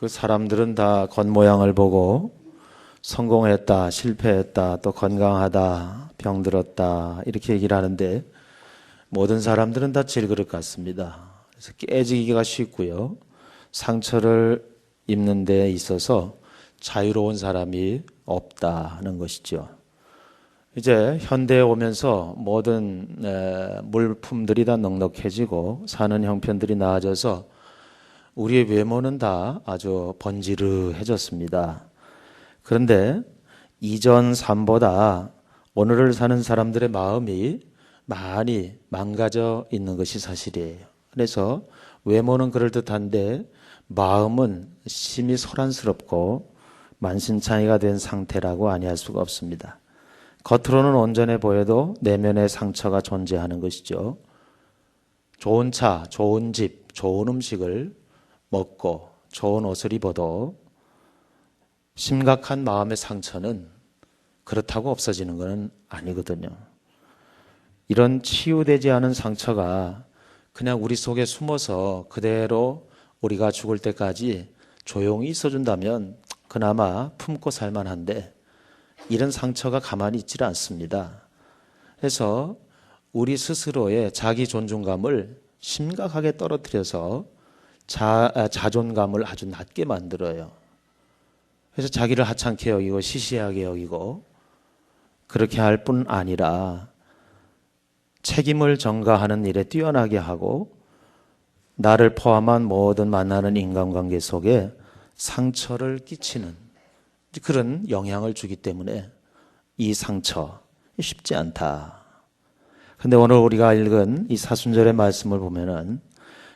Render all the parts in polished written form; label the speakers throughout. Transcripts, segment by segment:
Speaker 1: 그 사람들은 다 겉모양을 보고 성공했다, 실패했다, 또 건강하다, 병들었다 이렇게 얘기를 하는데 모든 사람들은 다 질그릇 같습니다. 그래서 깨지기가 쉽고요. 상처를 입는 데 있어서 자유로운 사람이 없다는 것이죠. 이제 현대에 오면서 모든 물품들이 다 넉넉해지고 사는 형편들이 나아져서 우리의 외모는 다 아주 번지르해졌습니다. 그런데 이전 삶보다 오늘을 사는 사람들의 마음이 많이 망가져 있는 것이 사실이에요. 그래서 외모는 그럴듯한데 마음은 심히 소란스럽고 만신창이가 된 상태라고 아니할 수가 없습니다. 겉으로는 온전해 보여도 내면의 상처가 존재하는 것이죠. 좋은 차, 좋은 집, 좋은 음식을 먹고 좋은 옷을 입어도 심각한 마음의 상처는 그렇다고 없어지는 것은 아니거든요. 이런 치유되지 않은 상처가 그냥 우리 속에 숨어서 그대로 우리가 죽을 때까지 조용히 있어준다면 그나마 품고 살만한데 이런 상처가 가만히 있질 않습니다. 그래서 우리 스스로의 자기 존중감을 심각하게 떨어뜨려서 자존감을 아주 낮게 만들어요. 그래서 자기를 하찮게 여기고 시시하게 여기고 그렇게 할 뿐 아니라 책임을 전가하는 일에 뛰어나게 하고 나를 포함한 모든 만나는 인간관계 속에 상처를 끼치는 그런 영향을 주기 때문에 이 상처 쉽지 않다. 그런데 오늘 우리가 읽은 이 사순절의 말씀을 보면은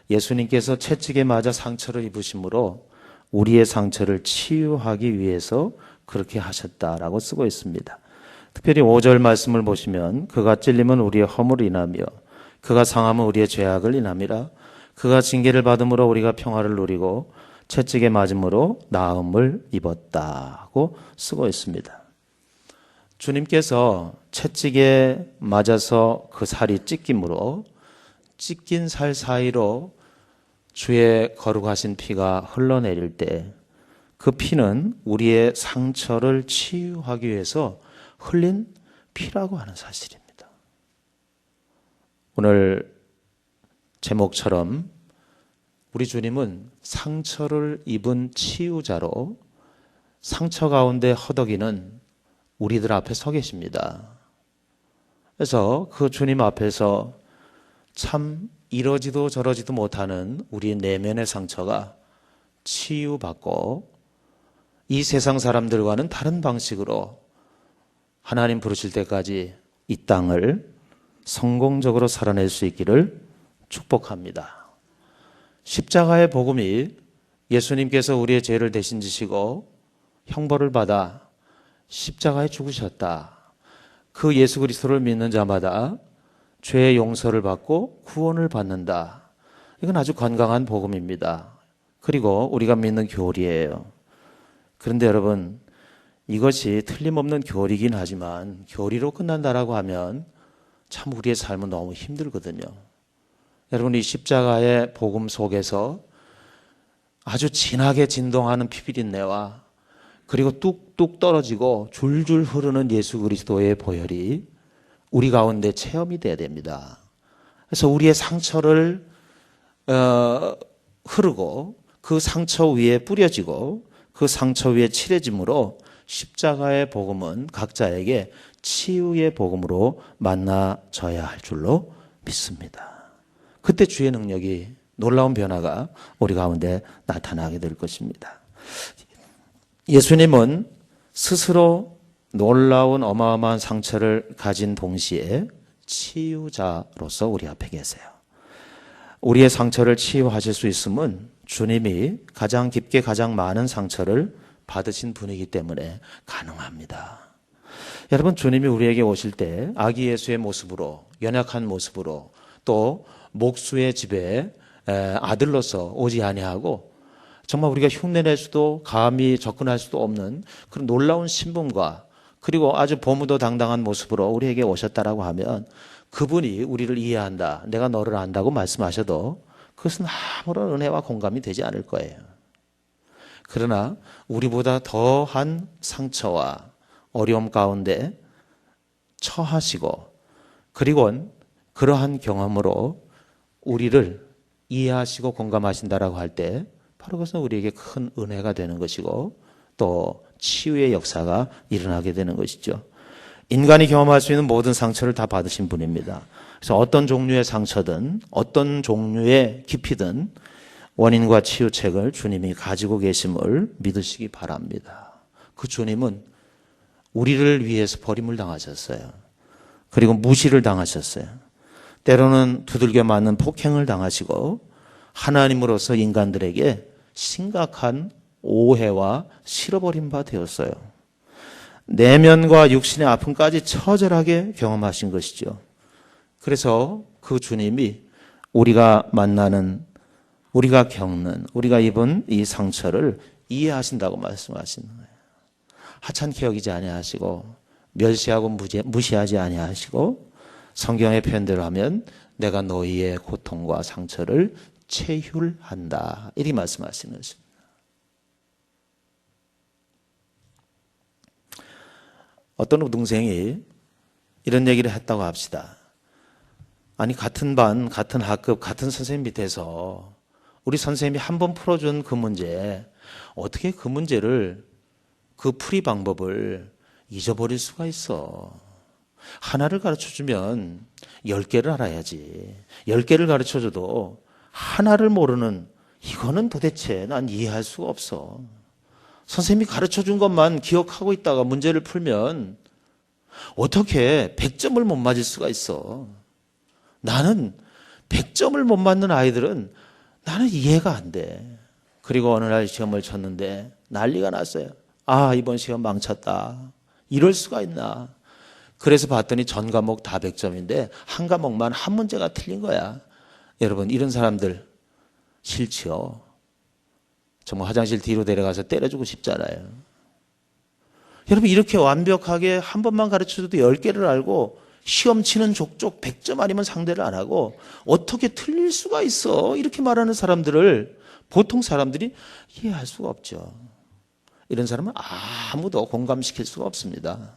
Speaker 1: 예수님께서 채찍에 맞아 상처를 입으심으로 우리의 상처를 치유하기 위해서 그렇게 하셨다라고 쓰고 있습니다. 특별히 5절 말씀을 보시면 그가 찔림은 우리의 허물을 인하며 그가 상함은 우리의 죄악을 인함이라. 그가 징계를 받음으로 우리가 평화를 누리고 채찍에 맞음으로 나음을 입었다고 쓰고 있습니다. 주님께서 채찍에 맞아서 그 살이 찢김으로 찢긴 살 사이로 주의 거룩하신 피가 흘러내릴 때 그 피는 우리의 상처를 치유하기 위해서 흘린 피라고 하는 사실입니다. 오늘 제목처럼 우리 주님은 상처를 입은 치유자로 상처 가운데 허덕이는 우리들 앞에 서 계십니다. 그래서 그 주님 앞에서 참 이러지도 저러지도 못하는 우리 내면의 상처가 치유받고 이 세상 사람들과는 다른 방식으로 하나님 부르실 때까지 이 땅을 성공적으로 살아낼 수 있기를 축복합니다. 십자가의 복음이 예수님께서 우리의 죄를 대신 지시고 형벌을 받아 십자가에 죽으셨다. 그 예수 그리스도를 믿는 자마다 죄의 용서를 받고 구원을 받는다. 이건 아주 건강한 복음입니다. 그리고 우리가 믿는 교리예요. 그런데 여러분, 이것이 틀림없는 교리긴 하지만 교리로 끝난다라고 하면 참 우리의 삶은 너무 힘들거든요. 여러분, 이 십자가의 복음 속에서 아주 진하게 진동하는 피비린내와 그리고 뚝뚝 떨어지고 줄줄 흐르는 예수 그리스도의 보혈이 우리 가운데 체험이 돼야 됩니다. 그래서 우리의 상처를 흐르고 그 상처 위에 뿌려지고 그 상처 위에 칠해짐으로 십자가의 복음은 각자에게 치유의 복음으로 만나져야 할 줄로 믿습니다. 그때 주의 능력이 놀라운 변화가 우리 가운데 나타나게 될 것입니다. 예수님은 스스로 놀라운 어마어마한 상처를 가진 동시에 치유자로서 우리 앞에 계세요. 우리의 상처를 치유하실 수 있음은 주님이 가장 깊게 가장 많은 상처를 받으신 분이기 때문에 가능합니다. 여러분, 주님이 우리에게 오실 때 아기 예수의 모습으로, 연약한 모습으로, 또 목수의 집에 아들로서 오지 아니하고 정말 우리가 흉내낼 수도 감히 접근할 수도 없는 그런 놀라운 신분과 그리고 아주 보무도당당한 모습으로 우리에게 오셨다라고 하면 그분이 우리를 이해한다, 내가 너를 안다고 말씀하셔도 그것은 아무런 은혜와 공감이 되지 않을 거예요. 그러나 우리보다 더한 상처와 어려움 가운데 처하시고 그리고 그러한 경험으로 우리를 이해하시고 공감하신다라고 할 때 바로 그것은 우리에게 큰 은혜가 되는 것이고 또 치유의 역사가 일어나게 되는 것이죠. 인간이 경험할 수 있는 모든 상처를 다 받으신 분입니다. 그래서 어떤 종류의 상처든 어떤 종류의 깊이든 원인과 치유책을 주님이 가지고 계심을 믿으시기 바랍니다. 그 주님은 우리를 위해서 버림을 당하셨어요. 그리고 무시를 당하셨어요. 때로는 두들겨 맞는 폭행을 당하시고 하나님으로서 인간들에게 심각한 오해와 실어버린 바 되었어요. 내면과 육신의 아픔까지 처절하게 경험하신 것이죠. 그래서 그 주님이 우리가 만나는, 우리가 겪는, 우리가 입은 이 상처를 이해하신다고 말씀하시는 거예요. 하찮게 여기지 아니하시고 멸시하고 무시하지 아니하시고 성경의 표현대로 하면 내가 너희의 고통과 상처를 체휼한다. 이렇게 말씀하시는 것입니다. 어떤 우등생이 이런 얘기를 했다고 합시다. 아니 같은 반, 같은 학급, 같은 선생님 밑에서 우리 선생님이 한 번 풀어준 그 문제 어떻게 그 문제를 그 풀이 방법을 잊어버릴 수가 있어. 하나를 가르쳐주면 10개를 알아야지. 10개를 가르쳐줘도 하나를 모르는 이거는 도대체 난 이해할 수가 없어. 선생님이 가르쳐준 것만 기억하고 있다가 문제를 풀면 어떻게 100점을 못 맞을 수가 있어. 나는 100점을 못 맞는 아이들은 나는 이해가 안 돼. 그리고 어느 날 시험을 쳤는데 난리가 났어요. 아, 이번 시험 망쳤다. 이럴 수가 있나. 그래서 봤더니 전 과목 다 100점인데 한 과목만 한 문제가 틀린 거야. 여러분 이런 사람들 싫지요. 정말 화장실 뒤로 내려가서 때려주고 싶잖아요. 여러분 이렇게 완벽하게 한 번만 가르쳐줘도 10개를 알고 시험 치는 족족 100점 아니면 상대를 안 하고 어떻게 틀릴 수가 있어. 이렇게 말하는 사람들을 보통 사람들이 이해할 수가 없죠. 이런 사람은 아무도 공감시킬 수가 없습니다.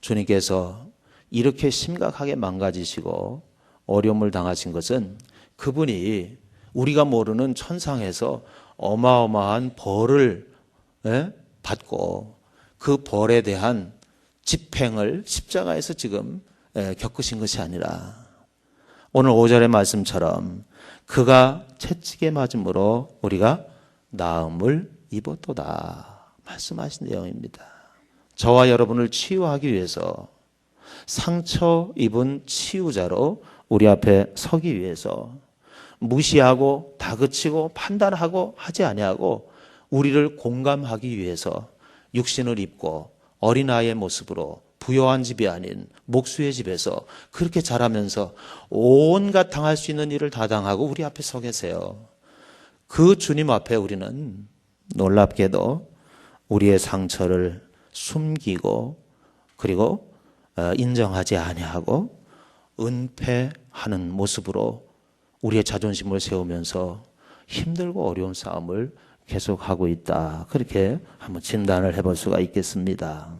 Speaker 1: 주님께서 이렇게 심각하게 망가지시고 어려움을 당하신 것은 그분이 우리가 모르는 천상에서 어마어마한 벌을 받고 그 벌에 대한 집행을 십자가에서 지금 겪으신 것이 아니라 오늘 5절의 말씀처럼 그가 채찍에 맞음으로 우리가 나음을 입었도다 말씀하신 내용입니다. 저와 여러분을 치유하기 위해서 상처 입은 치유자로 우리 앞에 서기 위해서 무시하고 다그치고 판단하고 하지 아니하고 우리를 공감하기 위해서 육신을 입고 어린아이의 모습으로 부요한 집이 아닌 목수의 집에서 그렇게 자라면서 온갖 당할 수 있는 일을 다 당하고 우리 앞에 서 계세요. 그 주님 앞에 우리는 놀랍게도 우리의 상처를 숨기고 그리고 인정하지 아니하고 은폐하는 모습으로 우리의 자존심을 세우면서 힘들고 어려운 싸움을 계속하고 있다. 그렇게 한번 진단을 해볼 수가 있겠습니다.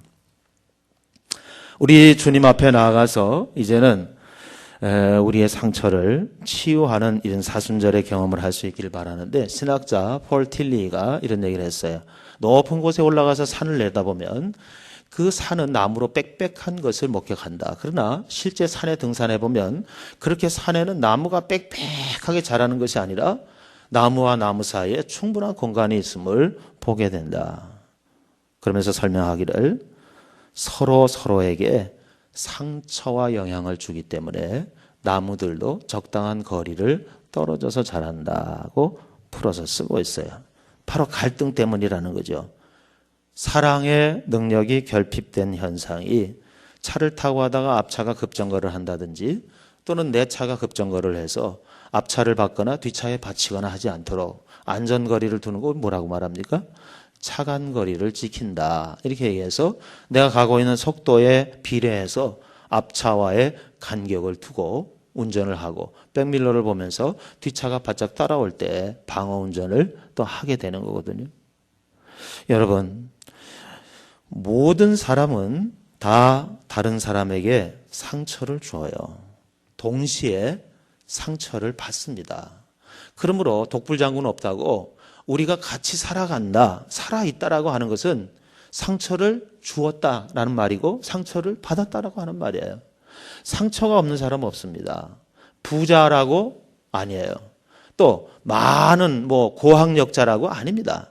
Speaker 1: 우리 주님 앞에 나아가서 이제는 우리의 상처를 치유하는 이런 사순절의 경험을 할 수 있기를 바라는데 신학자 폴 틸리가 이런 얘기를 했어요. 높은 곳에 올라가서 산을 내다보면 그 산은 나무로 빽빽한 것을 목격한다. 그러나 실제 산에 등산해 보면 그렇게 산에는 나무가 빽빽하게 자라는 것이 아니라 나무와 나무 사이에 충분한 공간이 있음을 보게 된다. 그러면서 설명하기를 서로에게 상처와 영향을 주기 때문에 나무들도 적당한 거리를 떨어져서 자란다고 풀어서 쓰고 있어요. 바로 갈등 때문이라는 거죠. 사랑의 능력이 결핍된 현상이 차를 타고 가다가 앞차가 급정거를 한다든지 또는 내 차가 급정거를 해서 앞차를 받거나 뒷차에 받치거나 하지 않도록 안전거리를 두는 거 뭐라고 말합니까? 차간거리를 지킨다. 이렇게 얘기해서 내가 가고 있는 속도에 비례해서 앞차와의 간격을 두고 운전을 하고 백밀러를 보면서 뒷차가 바짝 따라올 때 방어 운전을 또 하게 되는 거거든요. 여러분, 모든 사람은 다 다른 사람에게 상처를 줘요. 동시에 상처를 받습니다. 그러므로 독불장군 없다고 우리가 같이 살아간다, 살아있다라고 하는 것은 상처를 주었다라는 말이고 상처를 받았다라고 하는 말이에요. 상처가 없는 사람은 없습니다. 부자라고 아니에요. 또 많은 고학력자라고 아닙니다.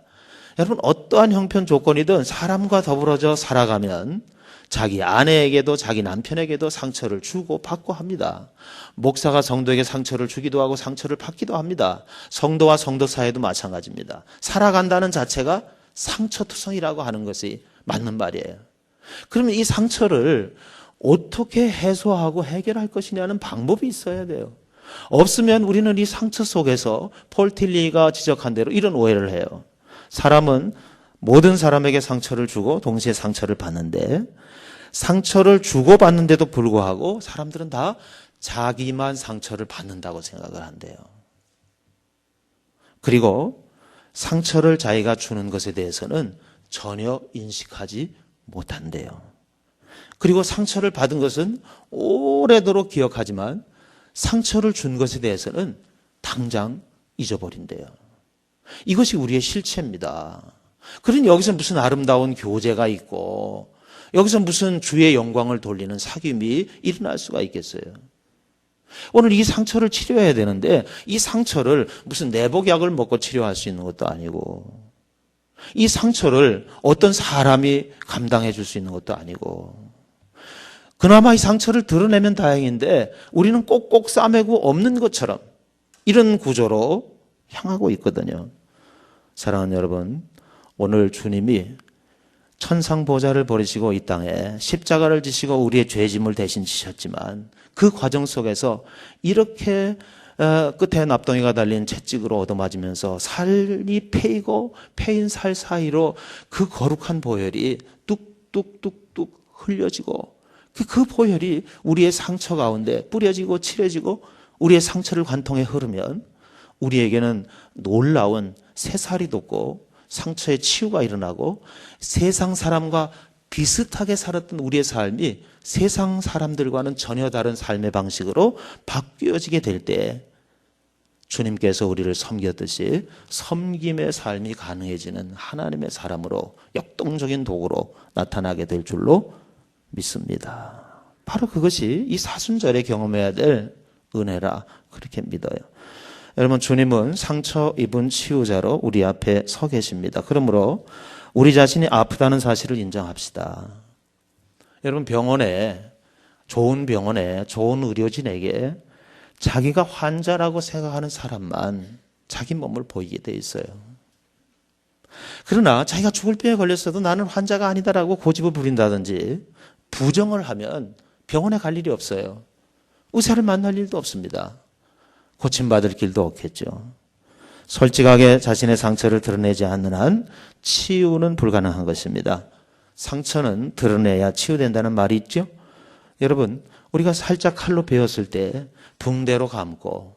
Speaker 1: 여러분, 어떠한 형편 조건이든 사람과 더불어져 살아가면 자기 아내에게도 자기 남편에게도 상처를 주고 받고 합니다. 목사가 성도에게 상처를 주기도 하고 상처를 받기도 합니다. 성도와 성도 사이도 마찬가지입니다. 살아간다는 자체가 상처투성이라고 하는 것이 맞는 말이에요. 그러면 이 상처를 어떻게 해소하고 해결할 것이냐는 방법이 있어야 돼요. 없으면 우리는 이 상처 속에서 폴 틸리가 지적한 대로 이런 오해를 해요. 사람은 모든 사람에게 상처를 주고 동시에 상처를 받는데 상처를 주고받는데도 불구하고 사람들은 다 자기만 상처를 받는다고 생각을 한대요. 그리고 상처를 자기가 주는 것에 대해서는 전혀 인식하지 못한대요. 그리고 상처를 받은 것은 오래도록 기억하지만 상처를 준 것에 대해서는 당장 잊어버린대요. 이것이 우리의 실체입니다. 그러니 여기서 무슨 아름다운 교제가 있고 여기서 무슨 주의 영광을 돌리는 사귐이 일어날 수가 있겠어요. 오늘 이 상처를 치료해야 되는데 이 상처를 무슨 내복약을 먹고 치료할 수 있는 것도 아니고 이 상처를 어떤 사람이 감당해 줄 수 있는 것도 아니고 그나마 이 상처를 드러내면 다행인데 우리는 꼭꼭 싸매고 없는 것처럼 이런 구조로 향하고 있거든요. 사랑하는 여러분, 오늘 주님이 천상보좌를 버리시고 이 땅에 십자가를 지시고 우리의 죄짐을 대신 지셨지만 그 과정 속에서 이렇게 끝에 납덩이가 달린 채찍으로 얻어맞으면서 살이 패이고 패인 살 사이로 그 거룩한 보혈이 뚝뚝뚝뚝 흘려지고 그 보혈이 우리의 상처 가운데 뿌려지고 칠해지고 우리의 상처를 관통해 흐르면 우리에게는 놀라운 새살이 돋고 상처의 치유가 일어나고 세상 사람과 비슷하게 살았던 우리의 삶이 세상 사람들과는 전혀 다른 삶의 방식으로 바뀌어지게 될 때 주님께서 우리를 섬겼듯이 섬김의 삶이 가능해지는 하나님의 사람으로 역동적인 도구로 나타나게 될 줄로 믿습니다. 바로 그것이 이 사순절에 경험해야 될 은혜라 그렇게 믿어요. 여러분, 주님은 상처 입은 치유자로 우리 앞에 서 계십니다. 그러므로 우리 자신이 아프다는 사실을 인정합시다. 여러분, 좋은 병원에 좋은 의료진에게 자기가 환자라고 생각하는 사람만 자기 몸을 보이게 돼 있어요. 그러나 자기가 죽을 병에 걸렸어도 나는 환자가 아니다라고 고집을 부린다든지 부정을 하면 병원에 갈 일이 없어요. 의사를 만날 일도 없습니다. 고침받을 길도 없겠죠. 솔직하게 자신의 상처를 드러내지 않는 한 치유는 불가능한 것입니다. 상처는 드러내야 치유된다는 말이 있죠. 여러분, 우리가 살짝 칼로 베었을 때 붕대로 감고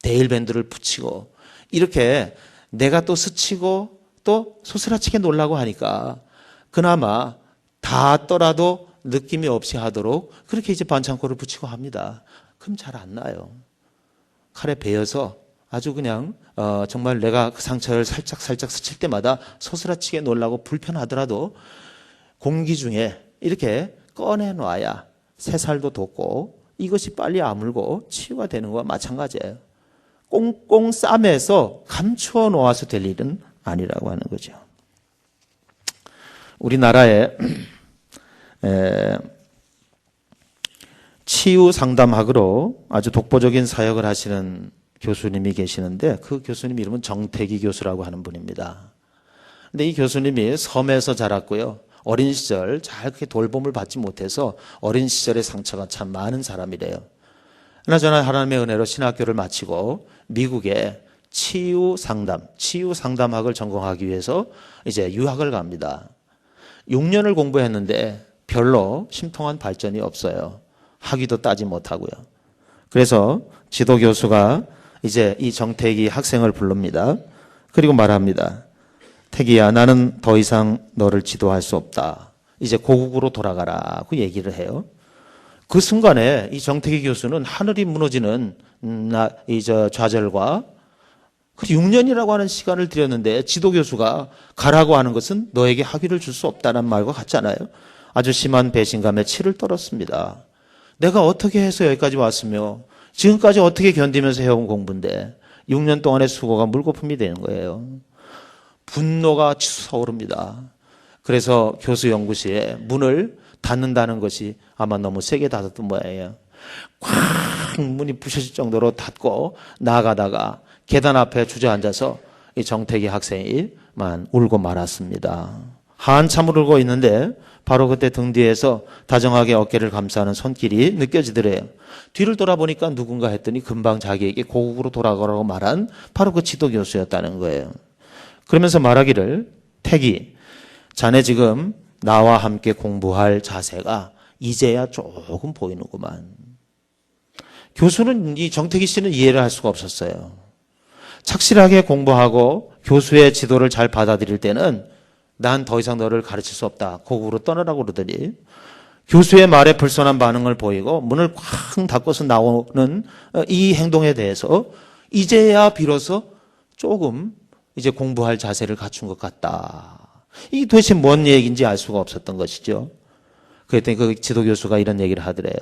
Speaker 1: 데일밴드를 붙이고 이렇게 내가 또 스치고 또 소스라치게 놀라고 하니까 그나마 닿았더라도 느낌이 없이 하도록 그렇게 이제 반창고를 붙이고 합니다. 그럼 잘 안 나요. 칼에 베어서 아주 그냥 정말 내가 그 상처를 살짝 스칠 때마다 소스라치게 놀라고 불편하더라도 공기 중에 이렇게 꺼내놔야 새살도 돋고 이것이 빨리 아물고 치유가 되는 것과 마찬가지예요. 꽁꽁 싸매서 감추어 놓아서 될 일은 아니라고 하는 거죠. 우리나라에 치유 상담학으로 아주 독보적인 사역을 하시는 교수님이 계시는데 그 교수님 이름은 정태기 교수라고 하는 분입니다. 근데 이 교수님이 섬에서 자랐고요. 어린 시절 잘 그렇게 돌봄을 받지 못해서 어린 시절의 상처가 참 많은 사람이래요. 그나저나 하나님의 은혜로 신학교를 마치고 미국에 치유 상담학을 전공하기 위해서 이제 유학을 갑니다. 6년을 공부했는데 별로 심통한 발전이 없어요. 학위도 따지 못하고요. 그래서 지도교수가 이제 이 정태기 학생을 부릅니다. 그리고 말합니다. 태기야, 나는 더 이상 너를 지도할 수 없다. 이제 고국으로 돌아가라고 얘기를 해요. 그 순간에 이 정태기 교수는 하늘이 무너지는 좌절과 6년이라고 하는 시간을 들였는데 지도교수가 가라고 하는 것은 너에게 학위를 줄 수 없다는 말과 같잖아요. 아주 심한 배신감에 치를 떨었습니다. 내가 어떻게 해서 여기까지 왔으며 지금까지 어떻게 견디면서 해온 공부인데 6년 동안의 수고가 물거품이 되는 거예요. 분노가 치솟아오릅니다. 그래서 교수 연구실에 문을 닫는다는 것이 아마 너무 세게 닫았던 모양이에요. 꽉 문이 부셔질 정도로 닫고 나가다가 계단 앞에 주저앉아서 이 정태기 학생이만 울고 말았습니다. 한참을 울고 있는데 바로 그때 등 뒤에서 다정하게 어깨를 감싸는 손길이 느껴지더래요. 뒤를 돌아보니까 누군가 했더니 금방 자기에게 고국으로 돌아가라고 말한 바로 그 지도교수였다는 거예요. 그러면서 말하기를, 태기, 자네 지금 나와 함께 공부할 자세가 이제야 조금 보이는구만. 교수는 이 정태기 씨는 이해를 할 수가 없었어요. 착실하게 공부하고 교수의 지도를 잘 받아들일 때는 난 더 이상 너를 가르칠 수 없다. 고국으로 떠나라고 그러더니 교수의 말에 불손한 반응을 보이고 문을 쾅 닫고서 나오는 이 행동에 대해서 이제야 비로소 조금 이제 공부할 자세를 갖춘 것 같다. 이게 도대체 뭔 얘기인지 알 수가 없었던 것이죠. 그랬더니 그 지도교수가 이런 얘기를 하더래요.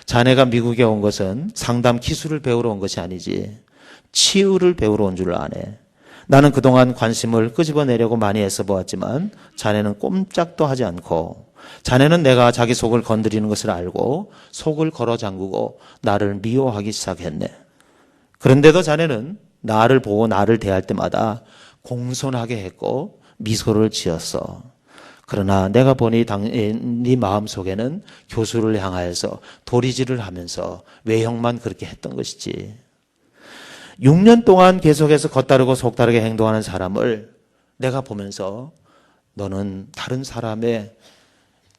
Speaker 1: 자네가 미국에 온 것은 상담 기술을 배우러 온 것이 아니지 치유를 배우러 온 줄 아네. 나는 그동안 관심을 끄집어내려고 많이 애써 보았지만 자네는 꼼짝도 하지 않고 자네는 내가 자기 속을 건드리는 것을 알고 속을 걸어 잠그고 나를 미워하기 시작했네. 그런데도 자네는 나를 보고 나를 대할 때마다 공손하게 했고 미소를 지었어. 그러나 내가 보니 네 마음속에는 교수를 향하여서 도리질을 하면서 외형만 그렇게 했던 것이지. 6년 동안 계속해서 겉다르고 속다르게 행동하는 사람을 내가 보면서 너는 다른 사람의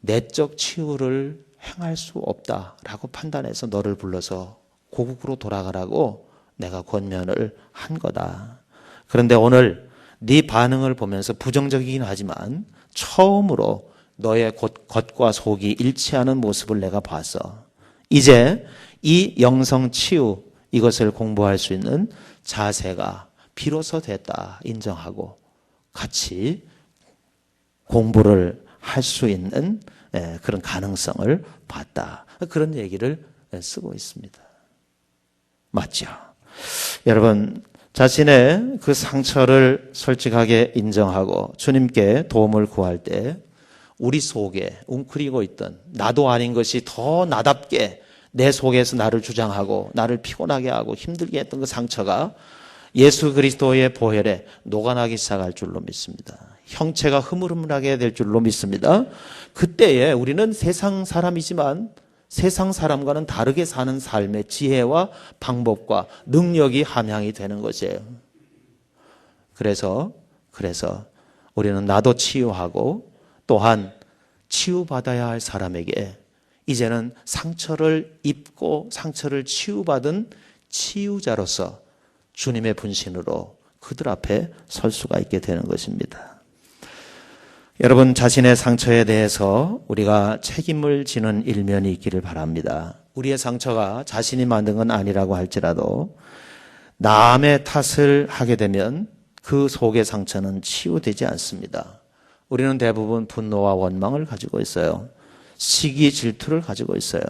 Speaker 1: 내적 치유를 행할 수 없다라고 판단해서 너를 불러서 고국으로 돌아가라고 내가 권면을 한 거다. 그런데 오늘 네 반응을 보면서 부정적이긴 하지만 처음으로 너의 겉과 속이 일치하는 모습을 내가 봤어. 이제 이 영성 치유 이것을 공부할 수 있는 자세가 비로소 됐다 인정하고 같이 공부를 할 수 있는 그런 가능성을 봤다. 그런 얘기를 쓰고 있습니다. 맞죠? 여러분, 자신의 그 상처를 솔직하게 인정하고 주님께 도움을 구할 때 우리 속에 웅크리고 있던 나도 아닌 것이 더 나답게 내 속에서 나를 주장하고 나를 피곤하게 하고 힘들게 했던 그 상처가 예수 그리스도의 보혈에 녹아나기 시작할 줄로 믿습니다. 형체가 흐물흐물하게 될 줄로 믿습니다. 그때에 우리는 세상 사람이지만 세상 사람과는 다르게 사는 삶의 지혜와 방법과 능력이 함양이 되는 것이에요. 그래서 우리는 나도 치유하고 또한 치유받아야 할 사람에게 이제는 상처를 입고 상처를 치유받은 치유자로서 주님의 분신으로 그들 앞에 설 수가 있게 되는 것입니다. 여러분, 자신의 상처에 대해서 우리가 책임을 지는 일면이 있기를 바랍니다. 우리의 상처가 자신이 만든 건 아니라고 할지라도 남의 탓을 하게 되면 그 속의 상처는 치유되지 않습니다. 우리는 대부분 분노와 원망을 가지고 있어요. 시기 질투를 가지고 있어요.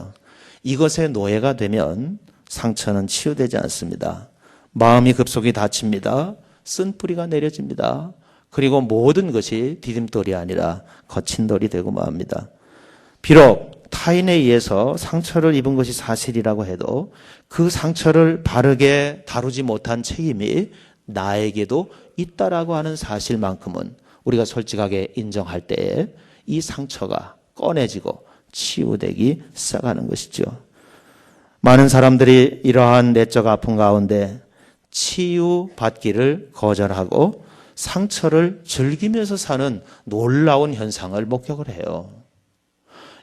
Speaker 1: 이것의 노예가 되면 상처는 치유되지 않습니다. 마음이 급속히 다칩니다. 쓴뿌리가 내려집니다. 그리고 모든 것이 디딤돌이 아니라 거친 돌이 되고 맙니다. 비록 타인에 의해서 상처를 입은 것이 사실이라고 해도 그 상처를 바르게 다루지 못한 책임이 나에게도 있다라고 하는 사실만큼은 우리가 솔직하게 인정할 때에 이 상처가 꺼내지고 치유되기 시작하는 것이죠. 많은 사람들이 이러한 내적 아픔 가운데 치유받기를 거절하고 상처를 즐기면서 사는 놀라운 현상을 목격을 해요.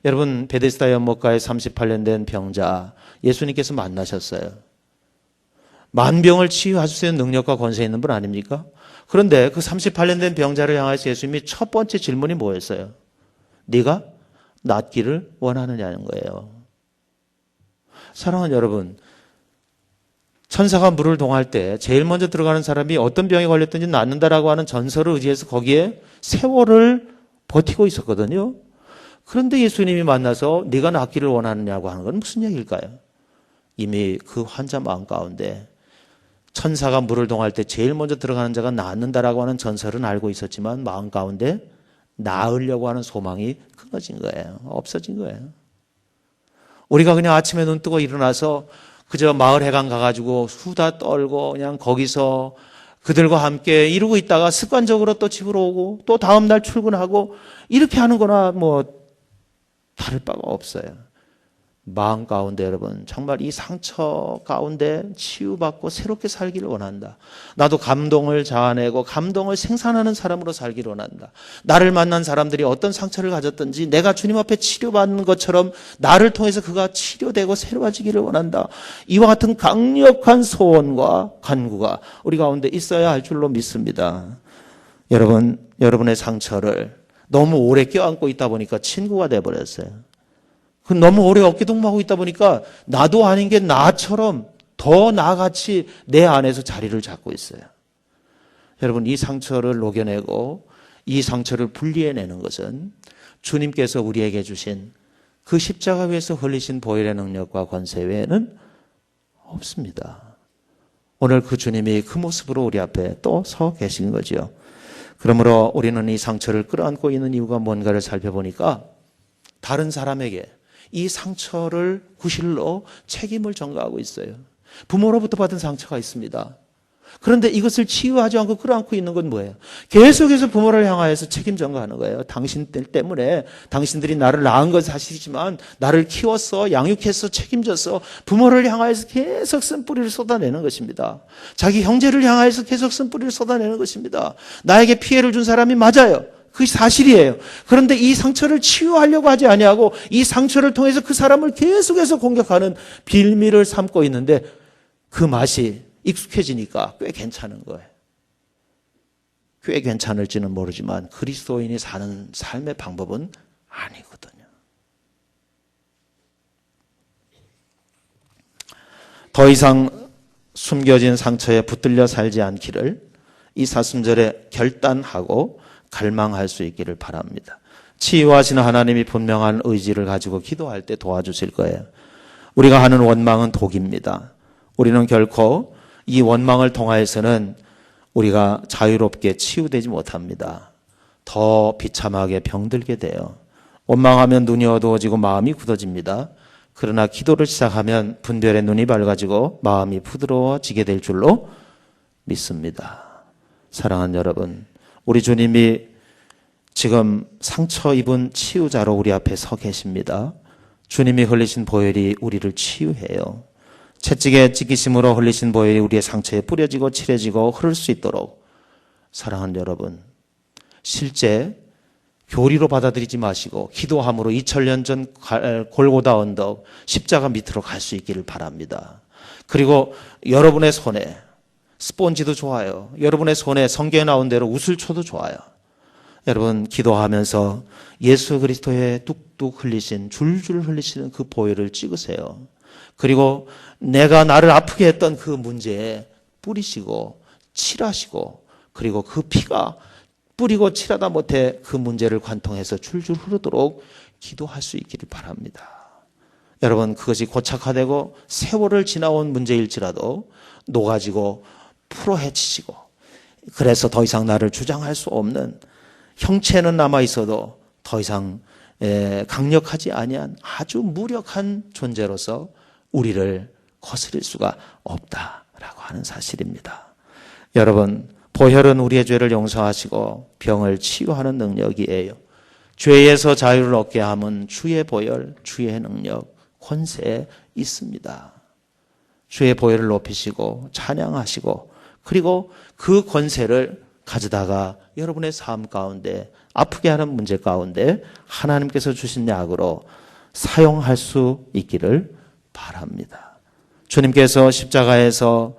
Speaker 1: 여러분, 베데스다 연못가에 38년 된 병자 예수님께서 만나셨어요. 만병을 치유할 수 있는 능력과 권세 있는 분 아닙니까? 그런데 그 38년 된 병자를 향해서 예수님이 첫 번째 질문이 뭐였어요? 네가 낫기를 원하느냐는 거예요. 사랑하는 여러분, 천사가 물을 동할 때 제일 먼저 들어가는 사람이 어떤 병에 걸렸든지 낫는다라고 하는 전설을 의지해서 거기에 세월을 버티고 있었거든요. 그런데 예수님이 만나서 네가 낫기를 원하느냐고 하는 건 무슨 얘기일까요? 이미 그 환자 마음 가운데 천사가 물을 동할 때 제일 먼저 들어가는 자가 낫는다라고 하는 전설은 알고 있었지만 마음 가운데 나으려고 하는 소망이 끊어진 거예요. 없어진 거예요. 우리가 그냥 아침에 눈 뜨고 일어나서 그저 마을 해관 가가지고 수다 떨고 그냥 거기서 그들과 함께 이루고 있다가 습관적으로 또 집으로 오고 또 다음날 출근하고 이렇게 하는 거나 뭐 다를 바가 없어요. 마음 가운데 여러분 정말 이 상처 가운데 치유받고 새롭게 살기를 원한다. 나도 감동을 자아내고 감동을 생산하는 사람으로 살기를 원한다. 나를 만난 사람들이 어떤 상처를 가졌든지 내가 주님 앞에 치료받는 것처럼 나를 통해서 그가 치료되고 새로워지기를 원한다. 이와 같은 강력한 소원과 간구가 우리 가운데 있어야 할 줄로 믿습니다. 여러분, 여러분의 상처를 너무 오래 껴안고 있다 보니까 친구가 돼버렸어요. 너무 오래 어깨동무하고 있다 보니까 나도 아닌 게 나처럼 더 나같이 내 안에서 자리를 잡고 있어요. 여러분, 이 상처를 녹여내고 이 상처를 분리해내는 것은 주님께서 우리에게 주신 그 십자가 위에서 흘리신 보혈의 능력과 권세 외에는 없습니다. 오늘 그 주님이 그 모습으로 우리 앞에 또 서 계신 거죠. 그러므로 우리는 이 상처를 끌어안고 있는 이유가 뭔가를 살펴보니까 다른 사람에게 이 상처를 구실로 책임을 전가하고 있어요. 부모로부터 받은 상처가 있습니다. 그런데 이것을 치유하지 않고 끌어안고 있는 건 뭐예요? 계속해서 부모를 향하여서 책임 전가하는 거예요. 당신들 때문에 당신들이 나를 낳은 건 사실이지만 나를 키웠어, 양육했어, 책임졌어. 부모를 향하여서 계속 쓴뿌리를 쏟아내는 것입니다. 자기 형제를 향하여서 계속 쓴뿌리를 쏟아내는 것입니다. 나에게 피해를 준 사람이 맞아요. 그게 사실이에요. 그런데 이 상처를 치유하려고 하지 아니하고 이 상처를 통해서 그 사람을 계속해서 공격하는 빌미를 삼고 있는데 그 맛이 익숙해지니까 꽤 괜찮은 거예요. 꽤 괜찮을지는 모르지만 그리스도인이 사는 삶의 방법은 아니거든요. 더 이상 숨겨진 상처에 붙들려 살지 않기를 이 사순절에 결단하고 갈망할 수 있기를 바랍니다. 치유하시는 하나님이 분명한 의지를 가지고 기도할 때 도와주실 거예요. 우리가 하는 원망은 독입니다. 우리는 결코 이 원망을 통하여서는 우리가 자유롭게 치유되지 못합니다. 더 비참하게 병들게 돼요. 원망하면 눈이 어두워지고 마음이 굳어집니다. 그러나 기도를 시작하면 분별의 눈이 밝아지고 마음이 부드러워지게 될 줄로 믿습니다. 사랑하는 여러분, 우리 주님이 지금 상처 입은 치유자로 우리 앞에 서 계십니다. 주님이 흘리신 보혈이 우리를 치유해요. 채찍에 찢기심으로 흘리신 보혈이 우리의 상처에 뿌려지고 칠해지고 흐를 수 있도록 사랑하는 여러분, 실제 교리로 받아들이지 마시고 기도함으로 2000년 전 골고다 언덕 십자가 밑으로 갈 수 있기를 바랍니다. 그리고 여러분의 손에 스폰지도 좋아요. 여러분의 손에 성경에 나온 대로 우슬초도 좋아요. 여러분 기도하면서 예수 그리스도의 뚝뚝 흘리신 줄줄 흘리시는 그 보혈을 찍으세요. 그리고 내가 나를 아프게 했던 그 문제에 뿌리시고 칠하시고 그리고 그 피가 뿌리고 칠하다 못해 그 문제를 관통해서 줄줄 흐르도록 기도할 수 있기를 바랍니다. 여러분 그것이 고착화되고 세월을 지나온 문제일지라도 녹아지고 풀어헤치시고 그래서 더 이상 나를 주장할 수 없는 형체는 남아있어도 더 이상 강력하지 아니한 아주 무력한 존재로서 우리를 거스릴 수가 없다라고 하는 사실입니다. 여러분 보혈은 우리의 죄를 용서하시고 병을 치유하는 능력이에요. 죄에서 자유를 얻게 함은 주의 보혈, 주의 능력, 권세에 있습니다. 주의 보혈을 높이시고 찬양하시고 그리고 그 권세를 가져다가 여러분의 삶 가운데, 아프게 하는 문제 가운데 하나님께서 주신 약으로 사용할 수 있기를 바랍니다. 주님께서 십자가에서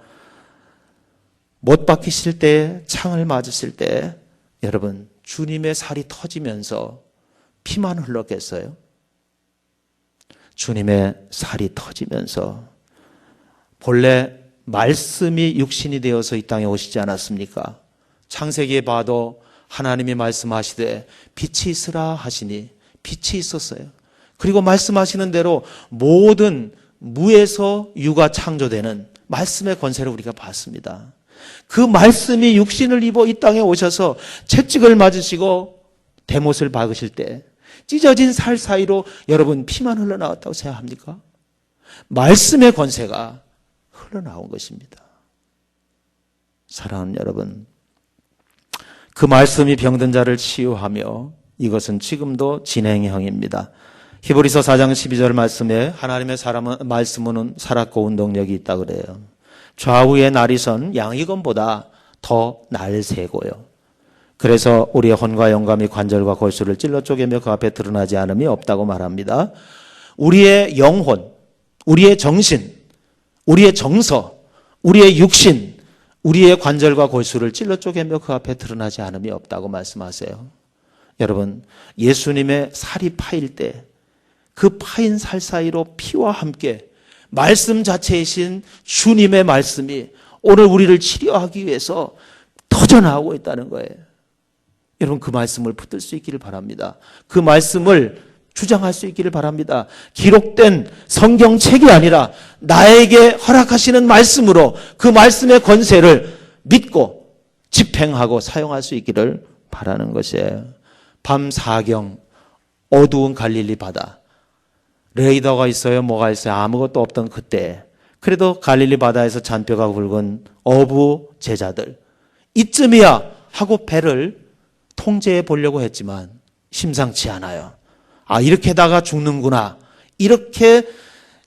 Speaker 1: 못 박히실 때, 창을 맞으실 때 여러분 주님의 살이 터지면서 피만 흘렀겠어요? 주님의 살이 터지면서 본래 말씀이 육신이 되어서 이 땅에 오시지 않았습니까? 창세기에 봐도 하나님이 말씀하시되 빛이 있으라 하시니 빛이 있었어요. 그리고 말씀하시는 대로 모든 무에서 유가 창조되는 말씀의 권세를 우리가 봤습니다. 그 말씀이 육신을 입어 이 땅에 오셔서 채찍을 맞으시고 대못을 박으실 때 찢어진 살 사이로 여러분 피만 흘러나왔다고 생각합니까? 말씀의 권세가 흘러나온 것입니다. 사랑하는 여러분, 그 말씀이 병든 자를 치유하며 이것은 지금도 진행형입니다. 히브리서 4장 12절 말씀에 하나님의 말씀은 살았고 운동력이 있다 그래요. 좌우의 날이선 양이건보다 더 날새고요. 그래서 우리의 혼과 영감이 관절과 골수를 찔러 쪼개며 그 앞에 드러나지 않음이 없다고 말합니다. 우리의 영혼, 우리의 정신, 우리의 정서, 우리의 육신, 우리의 관절과 골수를 찔러 쪼개며 그 앞에 드러나지 않음이 없다고 말씀하세요. 여러분, 예수님의 살이 파일 때 그 파인 살 사이로 피와 함께 말씀 자체이신 주님의 말씀이 오늘 우리를 치료하기 위해서 터져나오고 있다는 거예요. 여러분, 그 말씀을 붙들 수 있기를 바랍니다. 그 말씀을 주장할 수 있기를 바랍니다. 기록된 성경책이 아니라 나에게 허락하시는 말씀으로 그 말씀의 권세를 믿고 집행하고 사용할 수 있기를 바라는 것이에요. 밤 4경 어두운 갈릴리 바다, 레이더가 있어요? 뭐가 있어요? 아무것도 없던 그때, 그래도 갈릴리 바다에서 잔뼈가 굵은 어부 제자들, 이쯤이야 하고 배를 통제해 보려고 했지만 심상치 않아요. 아, 이렇게다가 죽는구나, 이렇게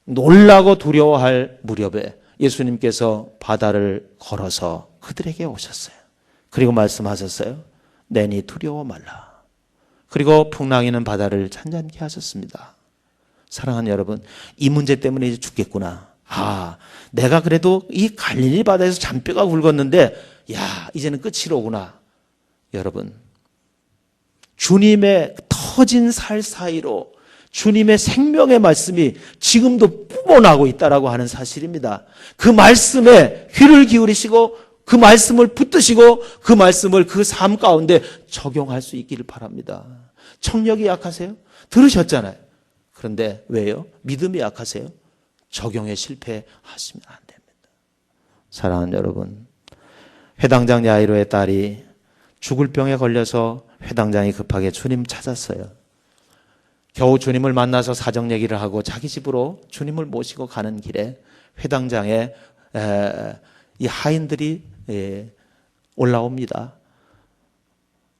Speaker 1: 놀라고 두려워할 무렵에 예수님께서 바다를 걸어서 그들에게 오셨어요. 그리고 말씀하셨어요. 내니 두려워 말라. 그리고 풍랑이는 바다를 잔잔케 하셨습니다. 사랑하는 여러분, 이 문제 때문에 이제 죽겠구나. 아, 내가 그래도 이 갈릴리 바다에서 잔뼈가 굵었는데 야, 이제는 끝이로구나. 여러분, 주님의 터진 살 사이로 주님의 생명의 말씀이 지금도 뿜어나고 있다라고 하는 사실입니다. 그 말씀에 귀를 기울이시고 그 말씀을 붙드시고 그 말씀을 그 삶 가운데 적용할 수 있기를 바랍니다. 청력이 약하세요? 들으셨잖아요. 그런데 왜요? 믿음이 약하세요? 적용에 실패하시면 안 됩니다. 사랑하는 여러분, 회당장 야이로의 딸이 죽을 병에 걸려서 회당장이 급하게 주님 찾았어요. 겨우 주님을 만나서 사정 얘기를 하고 자기 집으로 주님을 모시고 가는 길에 회당장에 이 하인들이 올라옵니다.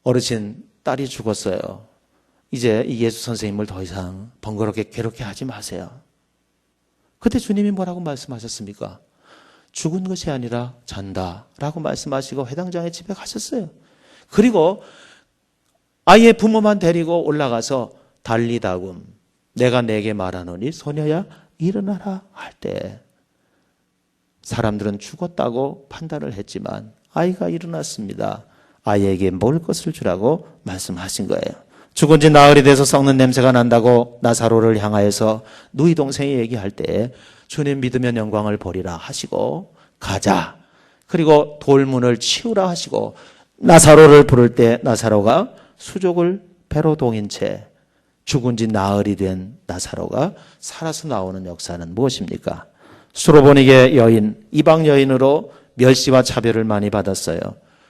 Speaker 1: 어르신, 딸이 죽었어요. 이제 이 예수 선생님을 더 이상 번거롭게 괴롭게 하지 마세요. 그때 주님이 뭐라고 말씀하셨습니까? 죽은 것이 아니라 잔다 라고 말씀하시고 회당장의 집에 가셨어요. 그리고 아이의 부모만 데리고 올라가서 달리다금 내가 내게 말하노니 소녀야 일어나라 할 때 사람들은 죽었다고 판단을 했지만 아이가 일어났습니다. 아이에게 먹을 것을 주라고 말씀하신 거예요. 죽은 지 나흘이 돼서 썩는 냄새가 난다고 나사로를 향하여서 누이 동생이 얘기할 때 주님 믿으면 영광을 보리라 하시고 가자. 그리고 돌문을 치우라 하시고 나사로를 부를 때 나사로가 수족을 배로 동인 채 죽은 지 나흘이 된 나사로가 살아서 나오는 역사는 무엇입니까? 수로보니게 여인, 이방 여인으로 멸시와 차별을 많이 받았어요.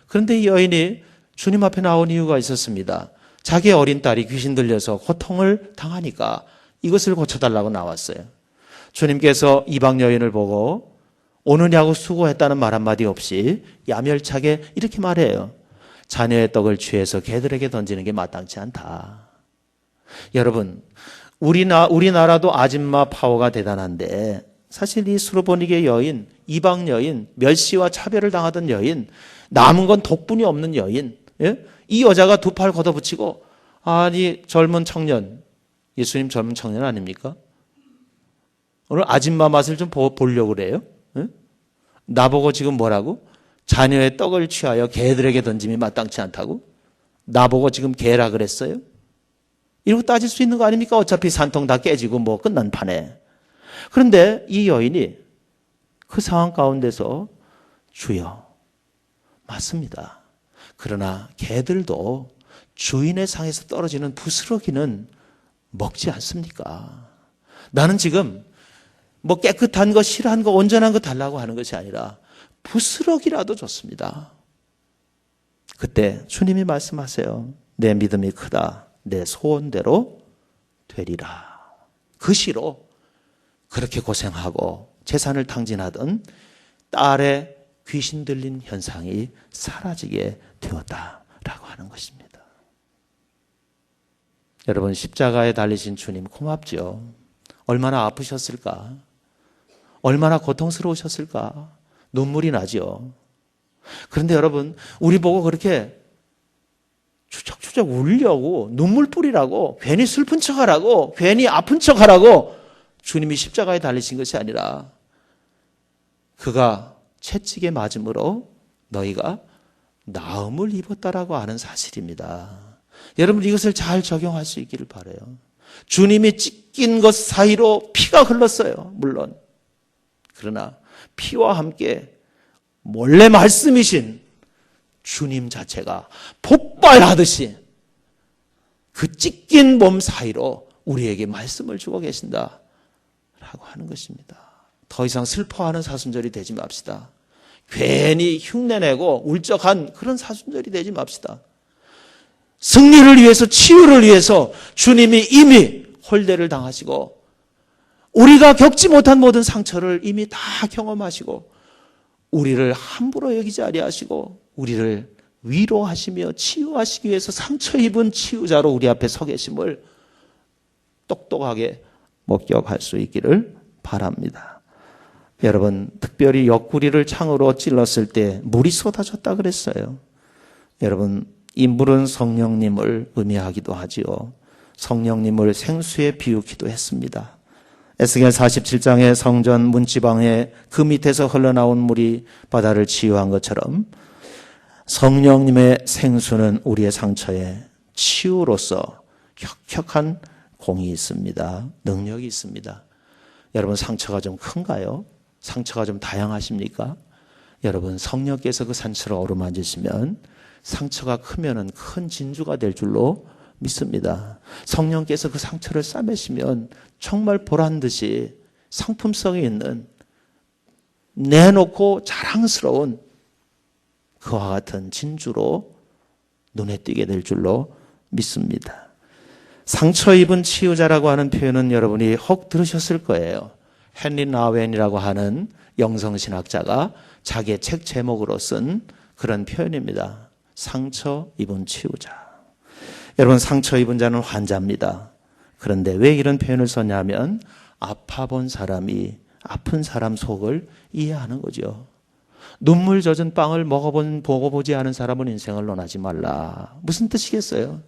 Speaker 1: 그런데 이 여인이 주님 앞에 나온 이유가 있었습니다. 자기의 어린 딸이 귀신 들려서 고통을 당하니까 이것을 고쳐달라고 나왔어요. 주님께서 이방 여인을 보고 오느냐고 수고했다는 말 한마디 없이 야멸차게 이렇게 말해요. 자녀의 떡을 취해서 개들에게 던지는 게 마땅치 않다. 여러분, 우리나라도 아줌마 파워가 대단한데 사실 이 수로보니게 여인, 이방 여인, 멸시와 차별을 당하던 여인, 남은 건 독분이 없는 여인, 예? 이 여자가 두 팔 걷어붙이고, 아니 젊은 청년, 예수님 젊은 청년 아닙니까? 오늘 아줌마 맛을 좀 보려고 그래요? 예? 나보고 지금 뭐라고? 자녀의 떡을 취하여 개들에게 던짐이 마땅치 않다고? 나보고 지금 개라 그랬어요? 이러고 따질 수 있는 거 아닙니까? 어차피 산통 다 깨지고 뭐 끝난 판에. 그런데 이 여인이 그 상황 가운데서 주여, 맞습니다. 그러나 개들도 주인의 상에서 떨어지는 부스러기는 먹지 않습니까? 나는 지금 뭐 깨끗한 거, 실한 거, 온전한 거 달라고 하는 것이 아니라 부스러기라도 좋습니다. 그때 주님이 말씀하세요. 내 믿음이 크다. 내 소원대로 되리라. 그 시로 그렇게 고생하고 재산을 탕진하던 딸의 귀신 들린 현상이 사라지게 되었다라고 하는 것입니다. 여러분, 십자가에 달리신 주님 고맙죠. 얼마나 아프셨을까? 얼마나 고통스러우셨을까? 눈물이 나죠. 그런데 여러분, 우리 보고 그렇게 추적추적 울려고, 눈물 뿌리라고, 괜히 슬픈 척하라고, 괜히 아픈 척하라고 주님이 십자가에 달리신 것이 아니라 그가 채찍에 맞음으로 너희가 나음을 입었다라고 하는 사실입니다. 여러분, 이것을 잘 적용할 수 있기를 바라요. 주님이 찢긴 것 사이로 피가 흘렀어요. 물론. 그러나 피와 함께 몰래 말씀이신 주님 자체가 폭발하듯이 그 찢긴 몸 사이로 우리에게 말씀을 주고 계신다라고 하는 것입니다. 더 이상 슬퍼하는 사순절이 되지 맙시다. 괜히 흉내내고 울적한 그런 사순절이 되지 맙시다. 승리를 위해서, 치유를 위해서 주님이 이미 홀대를 당하시고 우리가 겪지 못한 모든 상처를 이미 다 경험하시고 우리를 함부로 여기지 아니하시고 우리를 위로하시며 치유하시기 위해서 상처 입은 치유자로 우리 앞에 서 계심을 똑똑하게 목격할 수 있기를 바랍니다. 여러분, 특별히 옆구리를 창으로 찔렀을 때 물이 쏟아졌다 그랬어요. 여러분, 이 물은 성령님을 의미하기도 하지요. 성령님을 생수에 비유기도 했습니다. 에스겔 47장의 성전 문지방에 그 밑에서 흘러나온 물이 바다를 치유한 것처럼 성령님의 생수는 우리의 상처에 치유로서 혁혁한 공이 있습니다. 능력이 있습니다. 여러분, 상처가 좀 큰가요? 상처가 좀 다양하십니까? 여러분, 성령께서 그 상처를 어루만지시면 상처가 크면은 큰 진주가 될 줄로 믿습니다. 성령께서 그 상처를 싸매시면 정말 보란 듯이 상품성이 있는 내놓고 자랑스러운 그와 같은 진주로 눈에 띄게 될 줄로 믿습니다. 상처 입은 치유자라고 하는 표현은 여러분이 혹 들으셨을 거예요. 헨리 나웬이라고 하는 영성신학자가 자기의 책 제목으로 쓴 그런 표현입니다. 상처 입은 치유자. 여러분, 상처 입은 자는 환자입니다. 그런데 왜 이런 표현을 썼냐면 아파본 사람이 아픈 사람 속을 이해하는 거죠. 눈물 젖은 빵을 먹어보지 않은 사람은 인생을 논하지 말라. 무슨 뜻이겠어요?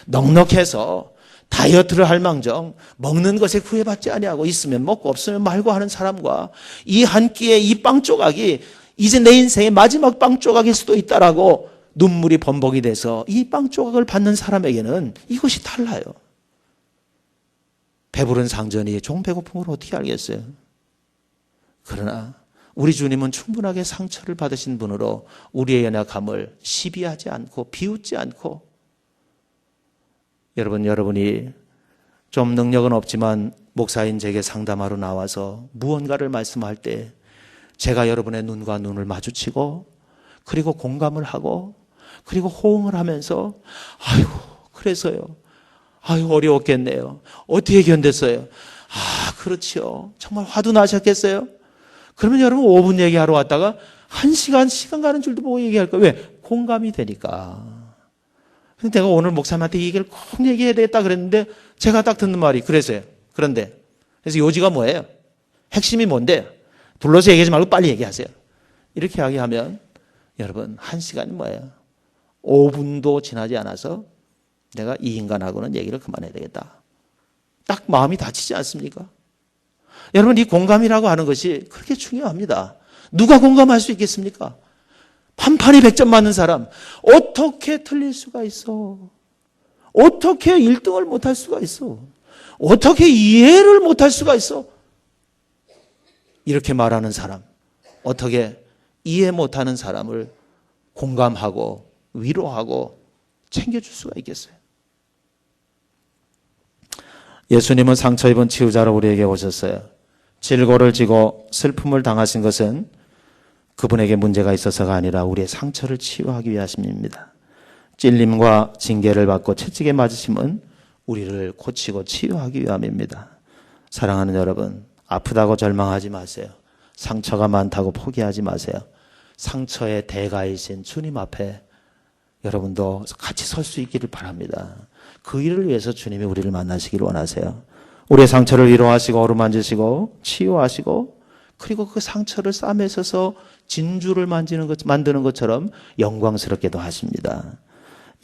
Speaker 1: 넉넉해서 다이어트를 할 망정 먹는 것에 후회받지 아니하고 있으면 먹고 없으면 말고 하는 사람과 이 한 끼의 이 빵 조각이 이제 내 인생의 마지막 빵 조각일 수도 있다라고 눈물이 범벅이 돼서 이 빵 조각을 받는 사람에게는 이것이 달라요. 배부른 상전이 종 배고픈 걸 어떻게 알겠어요? 그러나 우리 주님은 충분하게 상처를 받으신 분으로 우리의 연약함을 시비하지 않고 비웃지 않고, 여러분이 좀 능력은 없지만 목사인 제게 상담하러 나와서 무언가를 말씀할 때 제가 여러분의 눈과 눈을 마주치고 그리고 공감을 하고 그리고 호응을 하면서 아이고 그래서요. 아이고 어려웠겠네요. 어떻게 견뎠어요? 아 그렇지요. 정말 화도 나셨겠어요? 그러면 여러분 5분 얘기하러 왔다가 1시간 시간 가는 줄도 모르고 얘기할 거예요. 왜? 공감이 되니까. 근데 내가 오늘 목사님한테 이 얘기를 꼭 얘기해야 되겠다 그랬는데 제가 딱 듣는 말이 그래서요. 그런데 그래서 요지가 뭐예요? 핵심이 뭔데? 둘러서 얘기하지 말고 빨리 얘기하세요. 이렇게 이야기하면 여러분 1시간이 뭐예요? 5분도 지나지 않아서 내가 이 인간하고는 얘기를 그만해야 되겠다. 딱 마음이 다치지 않습니까? 여러분, 이 공감이라고 하는 것이 그렇게 중요합니다. 누가 공감할 수 있겠습니까? 판판이 100점 맞는 사람 어떻게 틀릴 수가 있어? 어떻게 1등을 못할 수가 있어? 어떻게 이해를 못할 수가 있어? 이렇게 말하는 사람, 어떻게 이해 못하는 사람을 공감하고 위로하고 챙겨줄 수가 있겠어요? 예수님은 상처 입은 치유자로 우리에게 오셨어요. 질고를 지고 슬픔을 당하신 것은 그분에게 문제가 있어서가 아니라 우리의 상처를 치유하기 위하심입니다. 찔림과 징계를 받고 채찍에 맞으심은 우리를 고치고 치유하기 위함입니다. 사랑하는 여러분, 아프다고 절망하지 마세요. 상처가 많다고 포기하지 마세요. 상처의 대가이신 주님 앞에 여러분도 같이 설 수 있기를 바랍니다. 그 일을 위해서 주님이 우리를 만나시기를 원하세요. 우리의 상처를 위로하시고 어루만지시고 치유하시고, 그리고 그 상처를 싸매서서 진주를 만드는 것처럼 영광스럽게도 하십니다.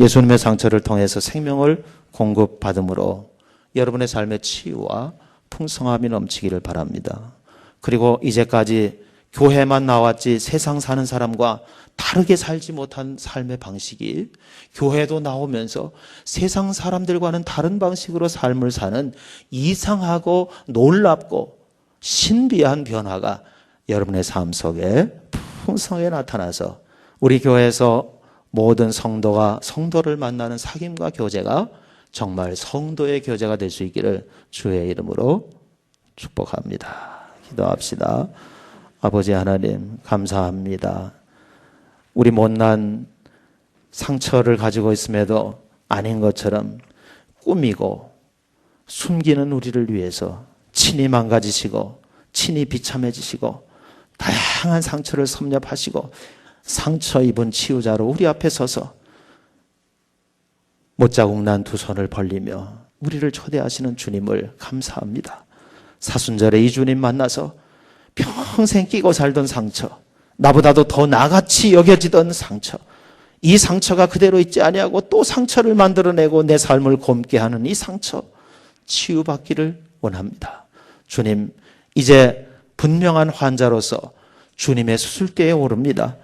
Speaker 1: 예수님의 상처를 통해서 생명을 공급받음으로 여러분의 삶의 치유와 풍성함이 넘치기를 바랍니다. 그리고 이제까지 교회만 나왔지 세상 사는 사람과 다르게 살지 못한 삶의 방식이 교회도 나오면서 세상 사람들과는 다른 방식으로 삶을 사는 이상하고 놀랍고 신비한 변화가 여러분의 삶 속에 풍성하게 나타나서 우리 교회에서 모든 성도가 성도를 만나는 사귐과 교제가 정말 성도의 교제가 될 수 있기를 주의 이름으로 축복합니다. 기도합시다. 아버지 하나님, 감사합니다. 우리 못난 상처를 가지고 있음에도 아닌 것처럼 꾸미고 숨기는 우리를 위해서 친히 망가지시고 친히 비참해지시고 다양한 상처를 섭렵하시고 상처 입은 치유자로 우리 앞에 서서 못자국 난 두 손을 벌리며 우리를 초대하시는 주님을 감사합니다. 사순절에 이 주님 만나서 평생 끼고 살던 상처, 나보다도 더 나같이 여겨지던 상처, 이 상처가 그대로 있지 아니하고 또 상처를 만들어내고 내 삶을 곪게 하는 이 상처 치유받기를 원합니다. 주님, 이제 분명한 환자로서 주님의 수술대에 오릅니다.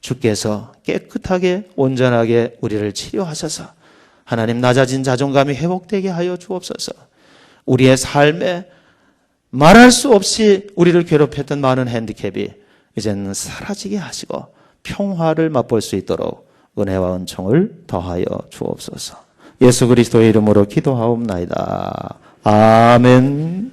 Speaker 1: 주께서 깨끗하게 온전하게 우리를 치료하셔서 하나님, 낮아진 자존감이 회복되게 하여 주옵소서. 우리의 삶에 말할 수 없이 우리를 괴롭혔던 많은 핸디캡이 이제는 사라지게 하시고 평화를 맛볼 수 있도록 은혜와 은총을 더하여 주옵소서. 예수 그리스도의 이름으로 기도하옵나이다. 아멘.